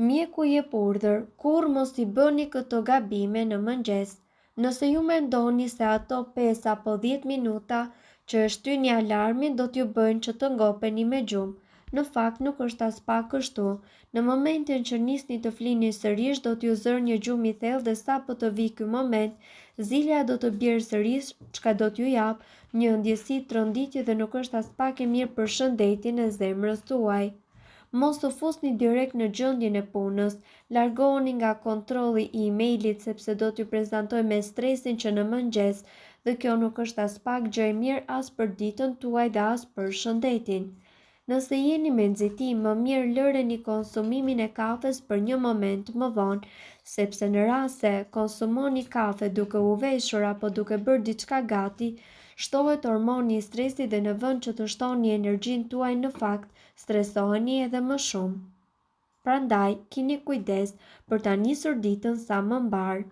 Mjeku jep urdhër, kur mos I bëni këto gabime në mëngjes. Nëse ju mendoni se ato 5 apo 10 minuta që shtyni alarmin do t'ju bëjnë që të ngopeni me gjumë. Në fakt nuk është as pak kështu. Në momentin që nisni të flini sërish do t'ju zërë një gjumë I thellë dhe sapo të vi ky moment, zilja do të bjerë sërish, çka do t'ju jap një ndjesi tronditje dhe nuk është as pak e mirë për shëndetin e zemrës tuaj. Mos u fusni direkt në gjendjen e punës, largohuni nga kontrolli I emailit sepse do t'ju prezantoj me stresin që në mëngjes dhe kjo nuk është as pak gjë e mirë as për ditën tuaj dhe as për shëndetin. Nëse jeni me nxitim, më mirë lëreni konsumimin e kafes për një moment më vonë, sepse në rast se konsumoni kafe duke u veshur apo duke bërë diçka gati, shtohet hormoni I stresit dhe në vend që të shtoni energjinë tuaj në fakt, stresoheni edhe më shumë. Prandaj, keni kujdes për ta nisur ditën sa më mbar.